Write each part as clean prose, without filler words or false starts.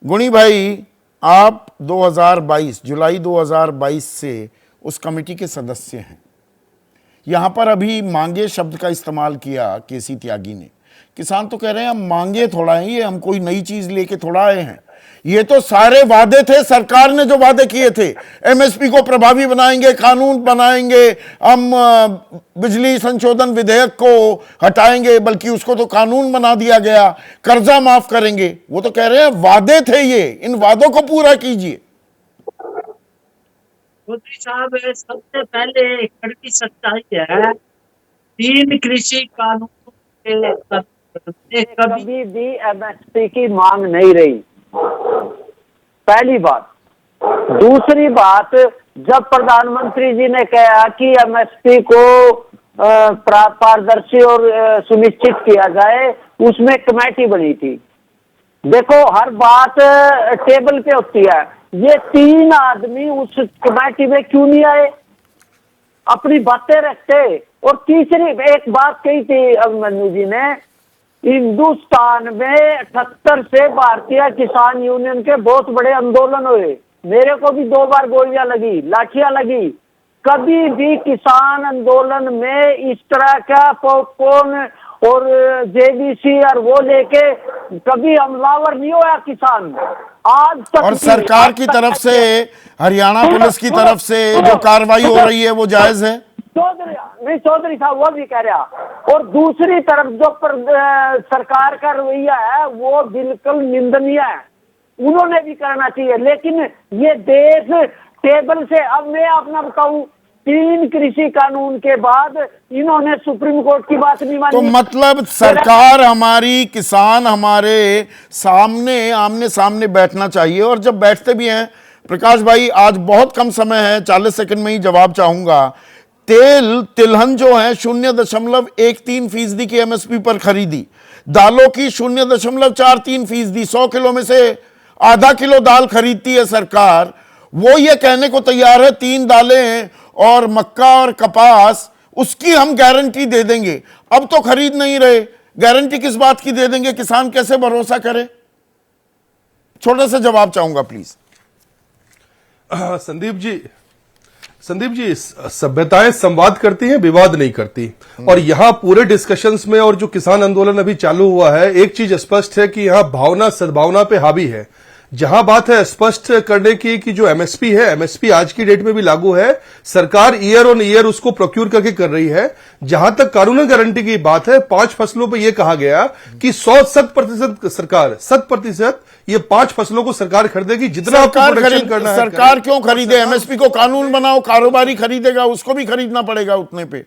गुणी भाई, आप 2022 जुलाई 2022 से उस कमेटी के सदस्य हैं। यहां पर अभी मांगे शब्द का इस्तेमाल किया केसी त्यागी ने। किसान तो कह रहे हैं हम मांगे थोड़ा है, ये हम कोई नई चीज लेके थोड़ा आए हैं, ये तो सारे वादे थे, सरकार ने जो वादे किए थे। एमएसपी को प्रभावी बनाएंगे, कानून बनाएंगे, हम बिजली संशोधन विधेयक को हटाएंगे, बल्कि उसको तो कानून बना दिया गया, कर्जा माफ करेंगे। वो तो कह रहे हैं वादे थे ये, इन वादों को पूरा कीजिए। मोदी साहब, सबसे पहले एक कड़वी सच्चाई है, 3 कृषि कानून के कभी भी एमएसपी की मांग नहीं रही, पहली बात। दूसरी बात, जब प्रधानमंत्री जी ने कहा कि एमएसपी को पारदर्शी और सुनिश्चित किया जाए, उसमें कमेटी बनी थी। देखो, हर बात टेबल पे होती है, ये 3 आदमी उस कमेटी में क्यों नहीं आए, अपनी बातें रखते। और तीसरी एक बात कही थी अभिमन्यु जी ने, हिंदुस्तान में 78 से भारतीय किसान यूनियन के बहुत बड़े आंदोलन हुए, मेरे को भी 2 बार गोलियां लगी, लाठियां लगी। कभी भी किसान आंदोलन में इस तरह का पॉपकॉर्न और जेबीसी और वो लेके कभी हमलावर नहीं हुआ किसान आज तक। और सरकार की तरफ से, हरियाणा पुलिस की तरफ से जो कार्रवाई हो रही है वो जायज है। चौधरी साहब वो भी कह रहा। और दूसरी तरफ जो सरकार का रवैया है वो बिल्कुल निंदनीय है, उन्होंने भी करना चाहिए। लेकिन ये देश टेबल से, अब मैं अपना बताऊं, 3 कृषि कानून के बाद इन्होंने सुप्रीम कोर्ट की बात नहीं मानी। तो मतलब सरकार हमारी, किसान हमारे सामने, आमने सामने बैठना चाहिए। और जब बैठते भी हैं, प्रकाश भाई आज बहुत कम समय है, 40 सेकंड में ही जवाब चाहूंगा। तिलहन जो है 0.13% की एमएसपी पर खरीदी, दालों की 0.43%, 100 किलो में से आधा किलो दाल खरीदती है सरकार। वो ये कहने को तैयार है 3 दालें और मक्का और कपास, उसकी हम गारंटी दे देंगे। अब तो खरीद नहीं रहे, गारंटी किस बात की दे देंगे, किसान कैसे भरोसा करे? छोटा सा जवाब चाहूंगा प्लीज। संदीप जी, सभ्यताएं संवाद करती हैं, विवाद नहीं करती। और यहां पूरे डिस्कशंस में, और जो किसान आंदोलन अभी चालू हुआ है, एक चीज स्पष्ट है कि यहां भावना सद्भावना पे हावी है। जहां बात है स्पष्ट करने की कि जो एमएसपी है, एमएसपी आज की डेट में भी लागू है, सरकार ईयर ऑन ईयर उसको प्रोक्यूर करके कर रही है। जहां तक कानूनी गारंटी की बात है, 5 फसलों पे यह कहा गया कि 100% सरकार 100% ये 5 फसलों को सरकार खरीदेगी, जितना आपको प्रोडक्शन करना है। सरकार क्यों खरीदे? एमएसपी को कानून बनाओ, कारोबारी खरीदेगा, उसको भी खरीदना पड़ेगा उतने पे।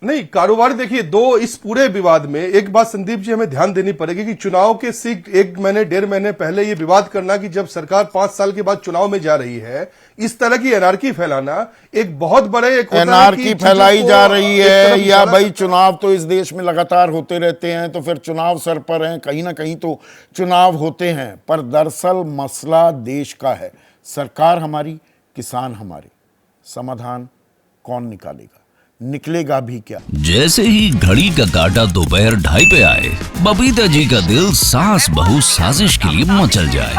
नहीं, कारोबारी देखिए, इस पूरे विवाद में एक बात संदीप जी हमें ध्यान देनी पड़ेगी कि चुनाव के 1 महीने 1.5 महीने पहले ये विवाद करना कि जब सरकार 5 साल के बाद चुनाव में जा रही है, इस तरह की एनआरकी फैलाना एक बहुत बड़े एनआरकी फैलाई जा रही है। या भाई, चुनाव तो इस देश में लगातार होते रहते हैं, तो फिर चुनाव सर पर हैं, कहीं ना कहीं तो चुनाव होते हैं, पर दरअसल मसला देश का है। सरकार हमारी, किसान हमारे, समाधान कौन निकालेगा? निकलेगा भी क्या? जैसे ही घड़ी का काटा दोपहर 2:30 पे आए, बबीता जी का दिल सास बहू साजिश के लिए मचल जाए।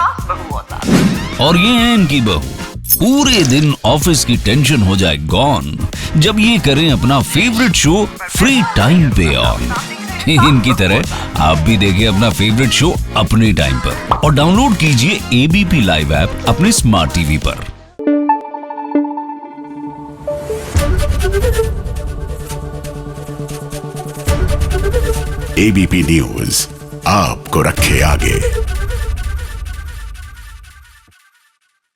और ये है इनकी बहू, पूरे दिन ऑफिस की टेंशन हो जाए गॉन जब ये करें अपना फेवरेट शो फ्री टाइम पे ऑन। इनकी तरह आप भी देखिए अपना फेवरेट शो अपने टाइम पर और डाउनलोड कीजिए एबीपी लाइव ऐप अपने स्मार्ट टीवी पर। एबीपी न्यूज आपको रखे आगे।